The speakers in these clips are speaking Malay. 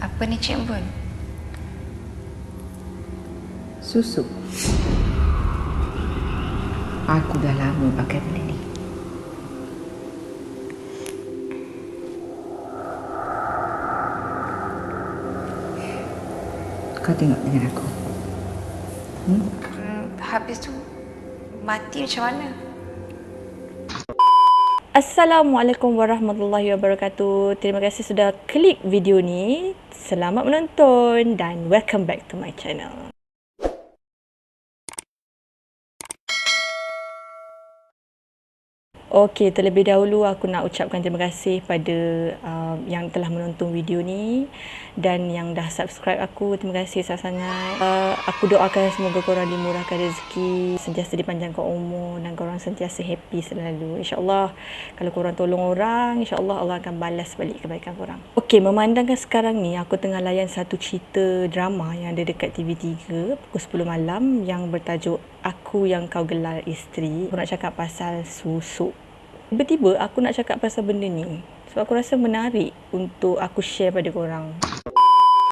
Apa ni Cik Bun? Susu. Aku dah lama pakai benda ni. Kau tengok dengan aku. Habis tu mati macam mana? Assalamualaikum warahmatullahi wabarakatuh. Terima kasih sudah klik video ni. Selamat menonton dan welcome back to my channel. Okey, terlebih dahulu aku nak ucapkan terima kasih pada yang telah menonton video ni dan yang dah subscribe aku. Terima kasih sangat-sangat. Aku doakan semoga korang dimurahkan rezeki, sentiasa dipanjangkan umur dan korang sentiasa happy selalu. InsyaAllah kalau korang tolong orang, insyaAllah Allah akan balas balik kebaikan korang. Okey, memandangkan sekarang ni aku tengah layan satu cerita drama yang ada dekat TV3 pukul 10 malam yang bertajuk Aku Yang Kau Gelar Isteri. Aku nak cakap pasal susuk. Tiba-tiba aku nak cakap pasal benda ni sebab aku rasa menarik untuk aku share pada korang.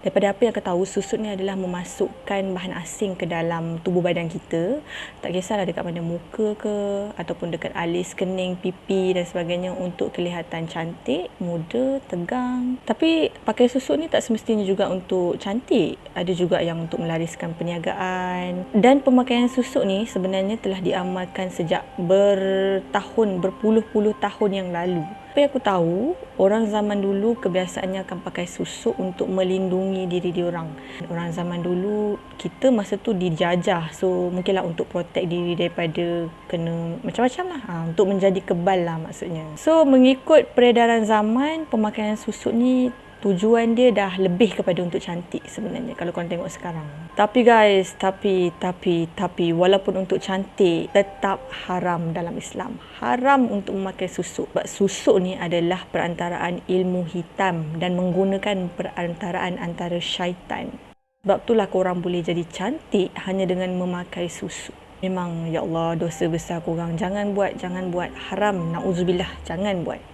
Daripada apa yang aku tahu, susut ni adalah memasukkan bahan asing ke dalam tubuh badan kita. Tak kisahlah dekat mana muka ke, ataupun dekat alis, kening, pipi dan sebagainya untuk kelihatan cantik, muda, tegang. Tapi pakai susut ni tak semestinya juga untuk cantik. Ada juga yang untuk melariskan perniagaan. Dan pemakaian susut ni sebenarnya telah diamalkan sejak berpuluh-puluh tahun yang lalu. Apa yang aku tahu, orang zaman dulu kebiasaannya akan pakai susuk untuk melindungi diri diorang. Orang zaman dulu, kita masa tu dijajah. So, mungkinlah untuk protect diri daripada kena macam-macam lah. Untuk menjadi kebal lah maksudnya. So, mengikut peredaran zaman, pemakaian susuk ni tujuan dia dah lebih kepada untuk cantik sebenarnya kalau korang tengok sekarang. Tapi guys, tapi walaupun untuk cantik tetap haram dalam Islam. Haram untuk memakai susuk. Sebab susuk ni adalah perantaraan ilmu hitam dan menggunakan perantaraan antara syaitan. Sebab itulah korang boleh jadi cantik hanya dengan memakai susuk. Memang ya Allah, dosa besar korang. Jangan buat. Haram. Na'udzubillah. Jangan buat.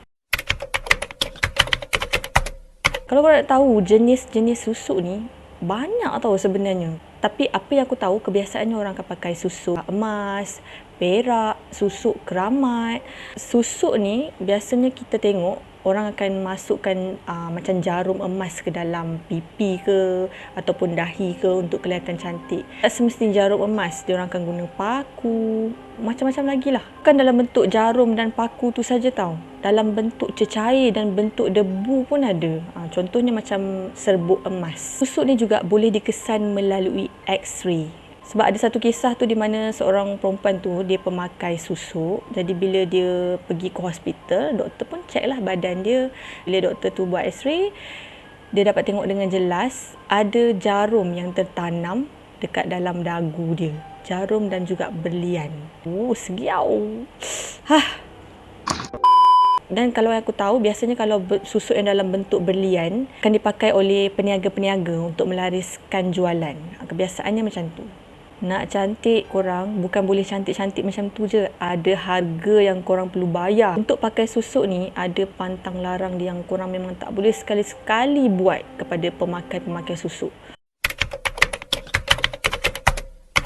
Kalau korang nak tahu jenis-jenis susuk ni, banyak tahu sebenarnya. Tapi apa yang aku tahu, kebiasaannya orang akan pakai susuk emas, perak, susuk keramat. Susuk ni biasanya kita tengok orang akan masukkan macam jarum emas ke dalam pipi ke ataupun dahi ke untuk kelihatan cantik. Tak semestinya jarum emas, dia orang akan guna paku, macam-macam lagi lah. Bukan dalam bentuk jarum dan paku tu saja tau. Dalam bentuk cecair dan bentuk debu pun ada. Contohnya macam serbuk emas. Susuk ni juga boleh dikesan melalui X-ray. Sebab ada satu kisah tu di mana seorang perempuan tu dia pemakai susuk. Jadi bila dia pergi ke hospital, doktor pun check lah badan dia. Bila doktor tu buat X-ray, dia dapat tengok dengan jelas ada jarum yang tertanam dekat dalam dagu dia. Jarum dan juga berlian. Segiau. Dan kalau aku tahu, biasanya kalau susuk yang dalam bentuk berlian akan dipakai oleh peniaga-peniaga untuk melariskan jualan. Kebiasaannya macam tu. Nak cantik korang, bukan boleh cantik-cantik macam tu je. Ada harga yang korang perlu bayar. Untuk pakai susuk ni, ada pantang larang yang korang memang tak boleh sekali-sekali buat kepada pemakai-pemakai susuk.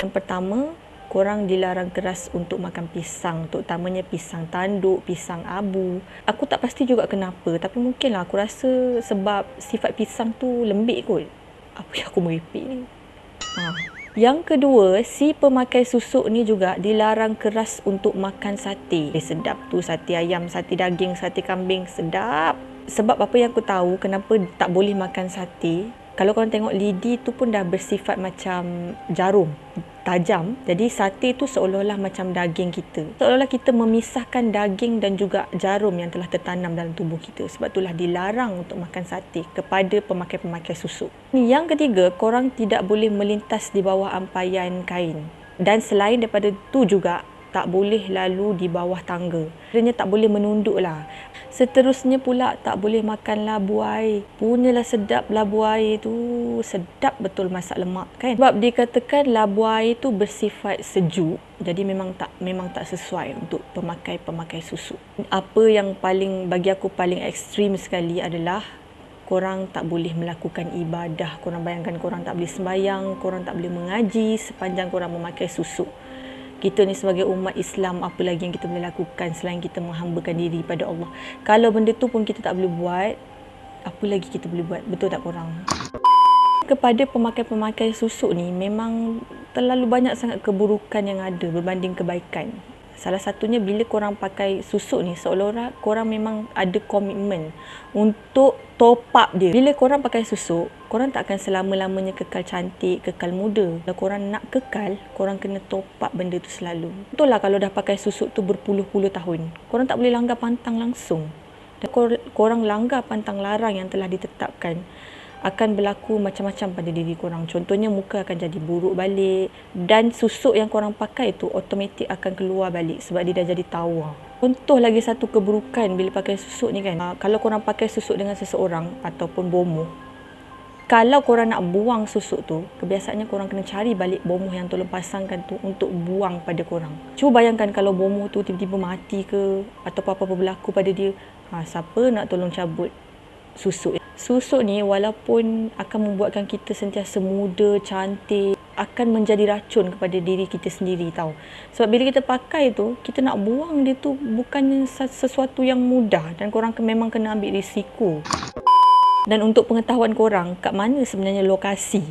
Yang pertama, korang dilarang keras untuk makan pisang, terutamanya pisang tanduk, pisang abu. Aku tak pasti juga kenapa, tapi mungkinlah aku rasa sebab sifat pisang tu lembik kot. Apa yang aku merepek ni? Yang kedua, si pemakai susuk ni juga dilarang keras untuk makan sate. Sedap tu, sate ayam, sate daging, sate kambing, sedap. Sebab apa yang aku tahu kenapa tak boleh makan sate, kalau korang tengok lidi tu pun dah bersifat macam jarum, tajam. Jadi sate tu seolah-olah macam daging kita. Seolah-olah kita memisahkan daging dan juga jarum yang telah tertanam dalam tubuh kita. Sebab itulah dilarang untuk makan sate kepada pemakai-pemakai susuk. Yang ketiga, korang tidak boleh melintas di bawah ampaian kain. Dan selain daripada tu juga, tak boleh lalu di bawah tangga. Sebenarnya tak boleh menunduk lah. Seterusnya pula tak boleh makan labu air. Punyalah sedap labu air tu. Sedap betul masak lemak kan. Sebab dikatakan labu air tu bersifat sejuk. Jadi memang tak sesuai untuk pemakai susuk. Apa yang bagi aku paling ekstrim sekali adalah korang tak boleh melakukan ibadah. Korang bayangkan korang tak boleh sembahyang, korang tak boleh mengaji sepanjang korang memakai susuk. Kita ni sebagai umat Islam, apa lagi yang kita boleh lakukan selain kita menghambakan diri pada Allah. Kalau benda tu pun kita tak boleh buat, apa lagi kita boleh buat? Betul tak korang? Kepada pemakai-pemakai susuk ni, memang terlalu banyak sangat keburukan yang ada berbanding kebaikan. Salah satunya bila korang pakai susuk ni, seolah-olah korang memang ada komitmen untuk top up dia. Bila korang pakai susuk, korang tak akan selama-lamanya kekal cantik, kekal muda. Kalau korang nak kekal, korang kena top up benda tu selalu. Betul lah kalau dah pakai susuk tu berpuluh-puluh tahun, korang tak boleh langgar pantang langsung. Dan korang langgar pantang larang yang telah ditetapkan, akan berlaku macam-macam pada diri korang. Contohnya muka akan jadi buruk balik dan susuk yang korang pakai tu automatik akan keluar balik sebab dia dah jadi tawar. Contoh lagi satu keburukan bila pakai susuk ni kan, kalau korang pakai susuk dengan seseorang ataupun bomoh, kalau korang nak buang susuk tu, kebiasaannya korang kena cari balik bomoh yang tolong pasangkan tu untuk buang pada korang. Cuba bayangkan kalau bomoh tu tiba-tiba mati ke atau apa-apa berlaku pada dia, siapa nak tolong cabut susuk? Susuk ni walaupun akan membuatkan kita sentiasa muda, cantik, akan menjadi racun kepada diri kita sendiri tau. Sebab bila kita pakai tu, kita nak buang dia tu bukannya sesuatu yang mudah dan korang memang kena ambil risiko. Dan untuk pengetahuan korang, kat mana sebenarnya lokasi?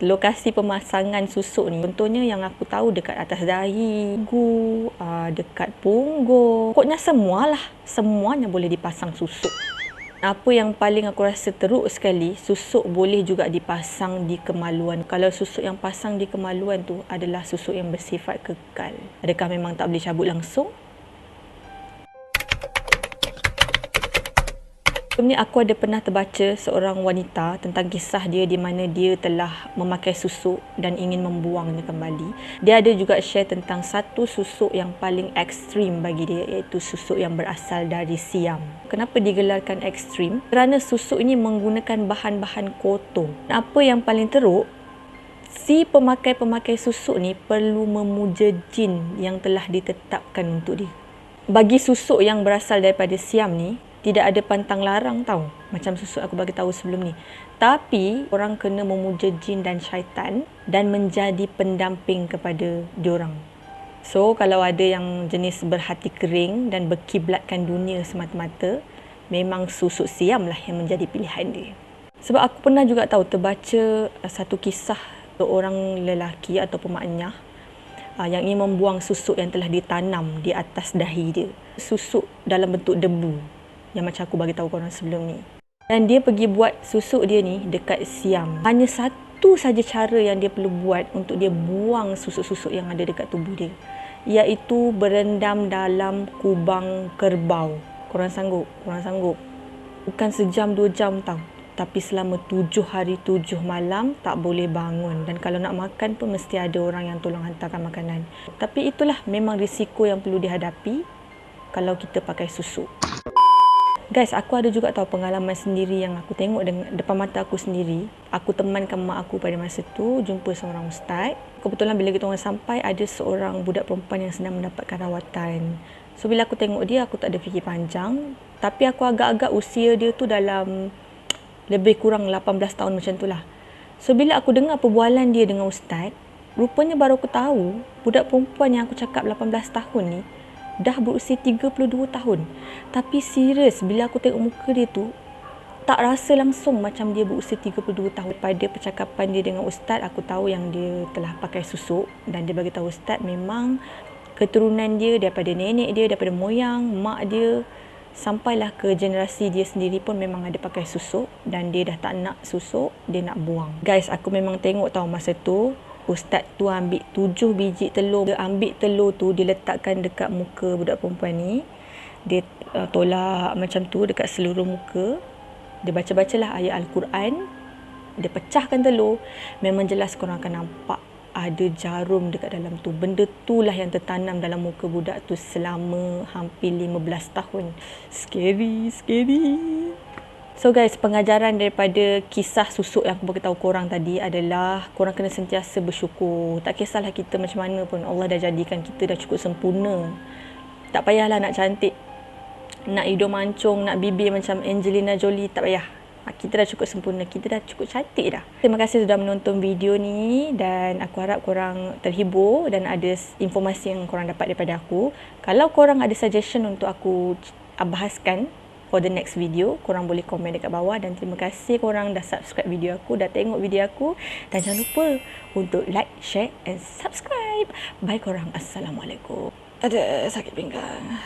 Lokasi pemasangan susuk ni, contohnya yang aku tahu dekat atas dahi, dekat punggung. Pokoknya semuanya boleh dipasang susuk. Apa yang paling aku rasa teruk sekali, susuk boleh juga dipasang di kemaluan. Kalau susuk yang pasang di kemaluan tu adalah susuk yang bersifat kekal, adakah memang tak boleh cabut langsung? Sebelum ni aku ada pernah terbaca seorang wanita tentang kisah dia di mana dia telah memakai susuk dan ingin membuangnya kembali. Dia ada juga share tentang satu susuk yang paling ekstrim bagi dia, iaitu susuk yang berasal dari Siam. Kenapa digelarkan ekstrim? Kerana susuk ini menggunakan bahan-bahan kotor. Apa yang paling teruk, si pemakai-pemakai susuk ni perlu memuja jin yang telah ditetapkan untuk dia. Bagi susuk yang berasal daripada Siam ni, tidak ada pantang larang tau, macam susuk aku bagi tahu sebelum ni. Tapi orang kena memuja jin dan syaitan dan menjadi pendamping kepada diorang. So kalau ada yang jenis berhati kering dan berkiblatkan dunia semata-mata, memang susuk Siam lah yang menjadi pilihan dia. Sebab aku pernah juga tahu terbaca satu kisah seorang lelaki atau pemaknyah yang ingin membuang susuk yang telah ditanam di atas dahi dia. Susuk dalam bentuk debu yang macam aku bagi tahu korang sebelum ni. Dan dia pergi buat susuk dia ni dekat Siam. Hanya satu saja cara yang dia perlu buat untuk dia buang susuk-susuk yang ada dekat tubuh dia, iaitu berendam dalam kubang kerbau. Korang sanggup? Korang sanggup? Bukan sejam 2 jam tau, tapi selama 7 hari 7 malam tak boleh bangun. Dan kalau nak makan pun mesti ada orang yang tolong hantarkan makanan. Tapi itulah memang risiko yang perlu dihadapi kalau kita pakai susuk. Guys, aku ada juga tahu pengalaman sendiri yang aku tengok dengan depan mata aku sendiri. Aku temankan mak aku pada masa tu jumpa seorang ustaz. Kebetulan bila kita orang sampai, ada seorang budak perempuan yang sedang mendapatkan rawatan. So bila aku tengok dia, aku tak ada fikir panjang. Tapi aku agak-agak usia dia tu dalam lebih kurang 18 tahun macam tu lah. So bila aku dengar perbualan dia dengan ustaz, rupanya baru aku tahu budak perempuan yang aku cakap 18 tahun ni dah berusia 32 tahun. Tapi serius, bila aku tengok muka dia tu, tak rasa langsung macam dia berusia 32 tahun. Pada percakapan dia dengan ustaz, aku tahu yang dia telah pakai susuk. Dan dia bagi tahu ustaz memang keturunan dia daripada nenek dia, daripada moyang, mak dia, sampailah ke generasi dia sendiri pun memang ada pakai susuk. Dan dia dah tak nak susuk, dia nak buang. Guys, aku memang tengok tahu masa tu ustaz tu ambil 7 biji telur. Dia ambil telur tu, dia letakkan dekat muka budak perempuan ni. Dia tolak macam tu dekat seluruh muka. Dia baca-bacalah ayat Al-Quran. Dia pecahkan telur. Memang jelas korang akan nampak ada jarum dekat dalam tu. Benda tu lah yang tertanam dalam muka budak tu selama hampir 15 tahun. Scary. So guys, pengajaran daripada kisah susuk yang aku beritahu korang tadi adalah korang kena sentiasa bersyukur. Tak kisahlah kita macam mana pun, Allah dah jadikan kita dah cukup sempurna. Tak payahlah nak cantik, nak hidung mancung, nak bibir macam Angelina Jolie, tak payah. Kita dah cukup sempurna, kita dah cukup cantik dah. Terima kasih sudah menonton video ni dan aku harap korang terhibur dan ada informasi yang korang dapat daripada aku. Kalau korang ada suggestion untuk aku bahaskan for the next video, korang boleh komen dekat bawah. Dan terima kasih korang dah subscribe video aku, dah tengok video aku. Dan jangan lupa untuk like, share and subscribe. Bye korang. Assalamualaikum. Ada sakit pinggang.